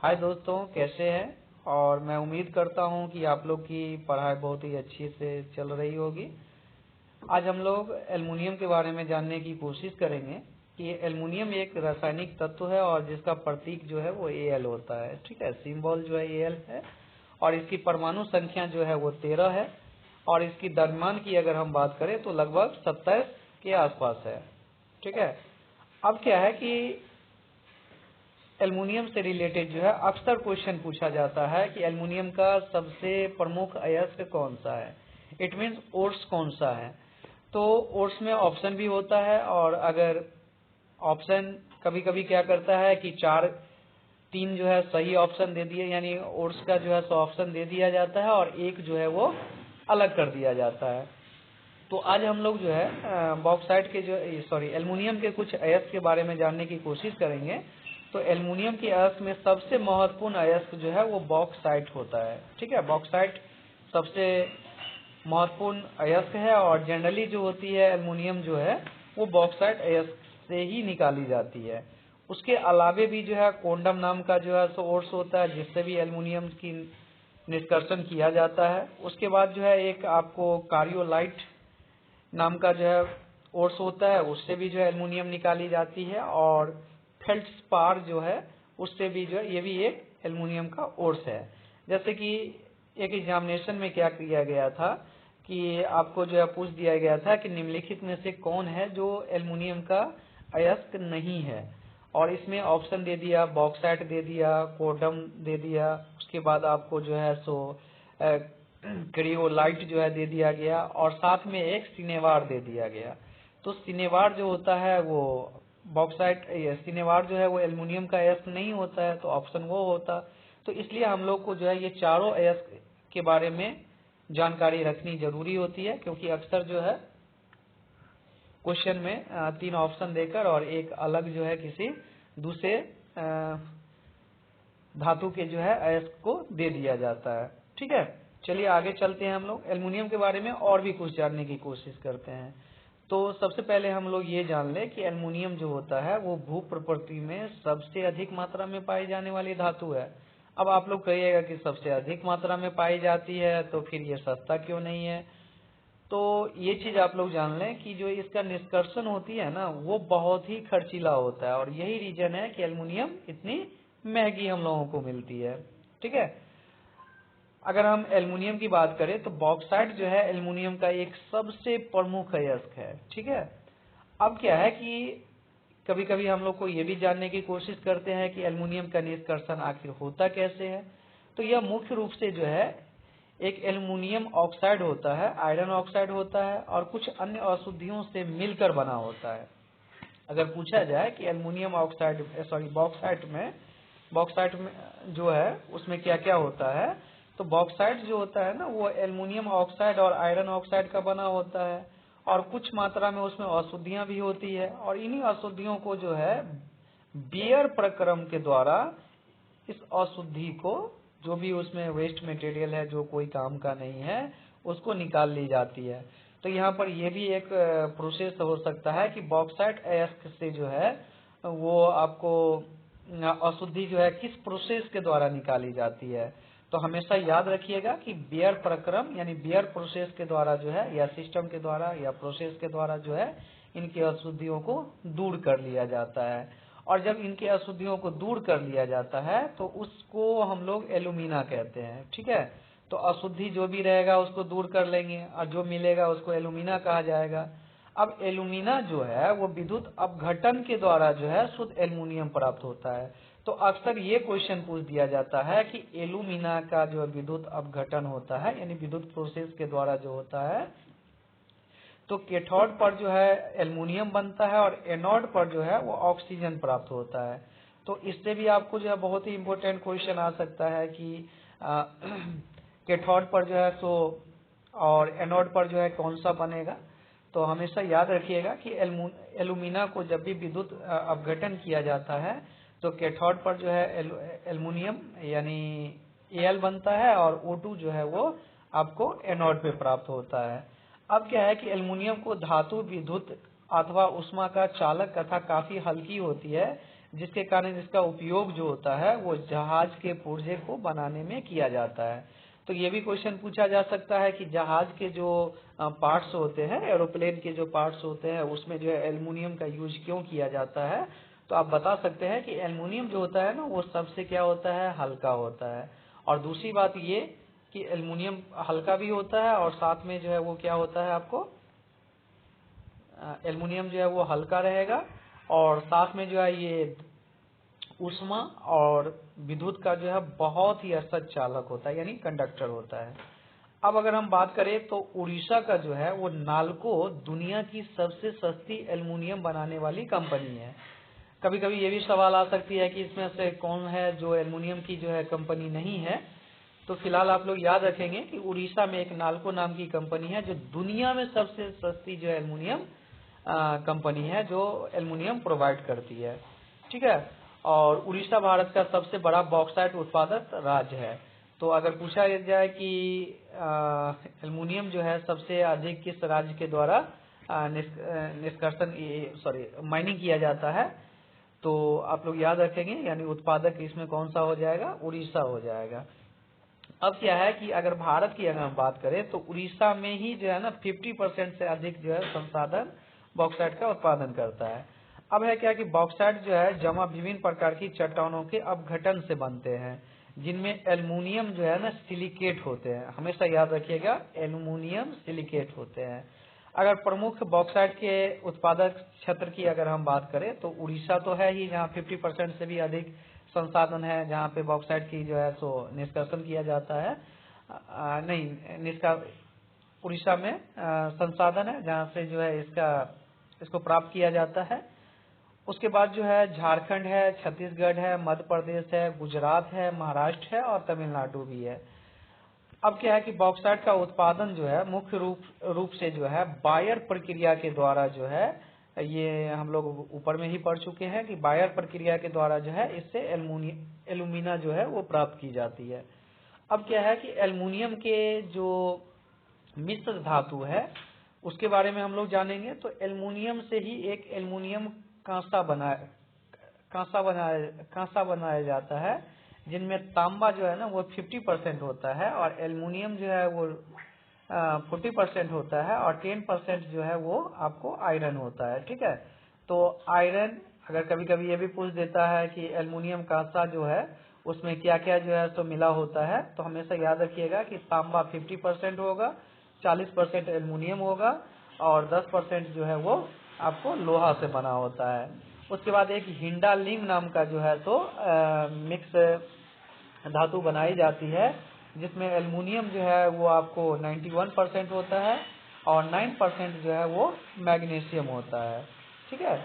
हाय दोस्तों, कैसे हैं। और मैं उम्मीद करता हूं कि आप लोग की पढ़ाई बहुत ही अच्छी से चल रही होगी। आज हम लोग एल्युमिनियम के बारे में जानने की कोशिश करेंगे कि एल्युमिनियम एक रासायनिक तत्व है और जिसका प्रतीक जो है वो Al होता है। ठीक है, सिंबल जो है Al है और इसकी परमाणु संख्या जो है वो 13 है और इसकी द्रव्यमान की अगर हम बात करें तो लगभग 27 के आसपास है। ठीक है, अब क्या है कि एल्युमिनियम से रिलेटेड जो है अक्सर क्वेश्चन पूछा जाता है कि एल्युमिनियम का सबसे प्रमुख अयस्क कौन सा है, इट मीन्स ओर्स कौन सा है। तो ओर्स में ऑप्शन भी होता है और अगर ऑप्शन कभी कभी क्या करता है कि तीन जो है सही ऑप्शन दे दिए, यानी ओर्स का जो है सो ऑप्शन दे दिया जाता है और एक जो है वो अलग कर दिया जाता है। तो आज हम लोग जो है बॉक्साइट के जो एल्युमिनियम के कुछ अयस्क के बारे में जानने की कोशिश करेंगे। तो एल्युमिनियम के अयस्क में सबसे महत्वपूर्ण अयस्क जो है वो बॉक्साइट होता है। ठीक है, बॉक्साइट सबसे महत्वपूर्ण अयस्क है और जनरली जो होती है एल्युमिनियम जो है वो बॉक्साइट अयस्क से ही निकाली जाती है। उसके अलावे भी जो है कोंडम नाम का जो है सोर्स होता है जिससे भी एल्युमिनियम की निष्कर्षण किया जाता है। उसके बाद जो है एक आपको कार्योलाइट नाम का जो है ओर्स होता है, उससे भी जो है एल्युमिनियम निकाली जाती है। और फेल्ड्स्पार जो है उससे भी जो है ये भी एक एल्युमिनियम का ओर्स है। जैसे कि एक एग्जामिनेशन में क्या किया गया था कि आपको जो है पूछ दिया गया था कि निम्नलिखित में से कौन है जो एल्युमिनियम का अयस्क नहीं है, और इसमें ऑप्शन दे दिया, बॉक्साइट दे दिया, कोडम दे दिया, उसके बाद आपको जो है सो क्रियोलाइट जो है दे दिया गया और साथ में एक सिनेवार दे दिया गया। तो सिनेवार जो होता है वो बॉक्साइट, सिनेवार जो है वो एल्युमिनियम का अयस्क नहीं होता है, तो ऑप्शन वो होता। तो इसलिए हम लोग को जो है ये चारों अयस्क के बारे में जानकारी रखनी जरूरी होती है, क्योंकि अक्सर जो है क्वेश्चन में तीन ऑप्शन देकर और एक अलग जो है किसी दूसरे धातु के जो है अयस्क को दे दिया जाता है। ठीक है, चलिए आगे चलते हैं। हम लोग एल्युमिनियम के बारे में और भी कुछ जानने की कोशिश करते हैं। तो सबसे पहले हम लोग ये जान लें कि एल्युमिनियम जो होता है वो भू प्रकृति में सबसे अधिक मात्रा में पाई जाने वाली धातु है। अब आप लोग कहिएगा कि सबसे अधिक मात्रा में पाई जाती है तो फिर ये सस्ता क्यों नहीं है। तो ये चीज आप लोग जान लें कि जो इसका निष्कर्षण होती है ना वो बहुत ही खर्चीला होता है और यही रीजन है कि एल्युमिनियम इतनी महंगी हम लोगों को मिलती है। ठीक है, अगर हम एल्युमिनियम की बात करें तो बॉक्साइट जो है एल्युमिनियम का एक सबसे प्रमुख अयस्क है। ठीक है, अब क्या है कि कभी कभी हम लोग को ये भी जानने की कोशिश करते हैं कि एल्युमिनियम का निष्कर्षण आखिर होता कैसे है। तो यह मुख्य रूप से जो है एक एल्युमिनियम ऑक्साइड होता है, आयरन ऑक्साइड होता है और कुछ अन्य अशुद्धियों से मिलकर बना होता है। अगर पूछा जाए कि एल्युमिनियम ऑक्साइड बॉक्साइट में जो है उसमें क्या क्या होता है, तो बॉक्साइट जो होता है ना वो एल्युमिनियम ऑक्साइड और आयरन ऑक्साइड का बना होता है और कुछ मात्रा में उसमें अशुद्धियां भी होती है और इन्हीं अशुद्धियों को जो है बेयर प्रक्रम के द्वारा इस अशुद्धि को, जो भी उसमें वेस्ट मटेरियल है जो कोई काम का नहीं है, उसको निकाल ली जाती है। तो यहाँ पर यह भी एक प्रोसेस हो सकता है कि बॉक्साइट अयस्क से जो है वो आपको अशुद्धि जो है किस प्रोसेस के द्वारा निकाली जाती है। तो हमेशा याद रखिएगा कि बेयर प्रक्रम यानी बेयर प्रोसेस के द्वारा जो है या सिस्टम के द्वारा या प्रोसेस के द्वारा जो है इनकी अशुद्धियों को दूर कर लिया जाता है। और जब इनकी अशुद्धियों को दूर कर लिया जाता है तो उसको हम लोग एल्यूमिना कहते हैं। ठीक है, तो अशुद्धि जो भी रहेगा उसको दूर कर लेंगे और जो मिलेगा उसको एल्यूमिना कहा जाएगा। अब एल्यूमिना जो है वो विद्युत अपघटन के द्वारा जो है शुद्ध एल्युमिनियम प्राप्त होता है। तो अक्सर ये क्वेश्चन पूछ दिया जाता है कि एल्यूमिना का जो विद्युत अपघटन होता है यानी विद्युत प्रोसेस के द्वारा जो होता है, तो कैथोड पर जो है एल्युमिनियम बनता है और एनोड पर जो है वो ऑक्सीजन प्राप्त होता है। तो इससे भी आपको जो है बहुत ही इम्पोर्टेंट क्वेश्चन आ सकता है कि कैथोड पर जो है सो और एनोड पर जो है कौन सा बनेगा। तो हमेशा याद रखिएगा कि एल्यूमिना को जब भी विद्युत अपघटन किया जाता है तो कैथोड पर जो है एल्युमिनियम यानी Al बनता है और O2 जो है वो आपको एनोड पे प्राप्त होता है। अब क्या है कि एल्युमिनियम को धातु विद्युत अथवा उष्मा का चालक तथा काफी हल्की होती है, जिसके कारण इसका उपयोग जो होता है वो जहाज के पुर्जे को बनाने में किया जाता है। तो ये भी क्वेश्चन पूछा जा सकता है कि जहाज के जो पार्ट्स होते हैं, एरोप्लेन के जो पार्ट्स होते हैं, उसमें जो है एल्युमिनियम का यूज क्यों किया जाता है। तो आप बता सकते हैं कि एल्युमिनियम जो होता है ना, वो सबसे क्या होता है, हल्का होता है। और दूसरी बात ये कि एल्युमिनियम हल्का भी होता है और साथ में जो है वो क्या होता है, आपको एल्युमिनियम जो है वो हल्का रहेगा और साथ में जो है ये ऊष्मा और विद्युत का जो है बहुत ही असर चालक होता है, यानी कंडक्टर होता है। अब अगर हम बात करें तो उड़ीसा का जो है वो नालको दुनिया की सबसे सस्ती एल्युमिनियम बनाने वाली कंपनी है। कभी कभी ये भी सवाल आ सकती है कि इसमें से कौन है जो एल्युमिनियम की जो है कंपनी नहीं है। तो फिलहाल आप लोग याद रखेंगे कि उड़ीसा में एक नालको नाम की कंपनी है जो दुनिया में सबसे सस्ती जो एल्युमिनियम कंपनी है, जो एल्युमिनियम प्रोवाइड करती है। ठीक है। और उड़ीसा भारत का सबसे बड़ा बॉक्साइट उत्पादक राज्य है। तो अगर पूछा जाए कि एल्युमिनियम जो है सबसे अधिक किस राज्य के द्वारा निष्कर्षण माइनिंग किया जाता है, तो आप लोग याद रखेंगे, यानी उत्पादक इसमें कौन सा हो जाएगा, उड़ीसा हो जाएगा। अब क्या है कि अगर भारत की अगर हम बात करें तो उड़ीसा में ही जो है ना 50% से अधिक जो है संसाधन बॉक्साइट का उत्पादन करता है। अब है क्या कि बॉक्साइट जो है जमा विभिन्न प्रकार की चट्टानों के अपघटन से बनते हैं, जिनमें एल्युमिनियम जो है ना सिलिकेट होते हैं। हमेशा याद रखिएगा, एल्युमिनियम सिलिकेट होते हैं। अगर प्रमुख बॉक्साइट के उत्पादक क्षेत्र की अगर हम बात करें तो उड़ीसा तो है ही, जहाँ 50% से भी अधिक संसाधन है, जहाँ पे बॉक्साइट की जो है सो निष्कर्षण किया जाता है। उड़ीसा में संसाधन है जहाँ से जो है इसको प्राप्त किया जाता है। उसके बाद जो है झारखंड है, छत्तीसगढ़ है, मध्य प्रदेश है, गुजरात है, महाराष्ट्र है और तमिलनाडु भी है। अब क्या है कि बॉक्साइट का उत्पादन जो है मुख्य रूप से जो है बायर प्रक्रिया के द्वारा जो है, ये हम लोग ऊपर में ही पढ़ चुके हैं कि बायर प्रक्रिया के द्वारा जो है इससे एल्यूमिना जो है वो प्राप्त की जाती है। अब क्या है कि एल्युमिनियम के जो मिश्र धातु है उसके बारे में हम लोग जानेंगे। तो एल्युमिनियम से ही एक एल्युमिनियम कांसा बनाया जाता है, जिनमें तांबा जो है ना वो 50% होता है और एल्युमिनियम जो है वो 40% होता है और 10% जो है वो आपको आयरन होता है। ठीक है। तो आयरन अगर कभी कभी ये भी पूछ देता है कि एल्युमिनियम कांसा जो है उसमें क्या क्या जो है तो मिला होता है, तो हमेशा याद रखिएगा कि तांबा 50% होगा, 40% एल्युमिनियम होगा और 10% जो है वो आपको लोहा से बना होता है। उसके बाद एक हिंडालिंग नाम का जो है तो मिक्स धातु बनाई जाती है, जिसमें एल्युमिनियम जो है वो आपको 91% होता है और 9% जो है वो मैग्नीशियम होता है। ठीक है।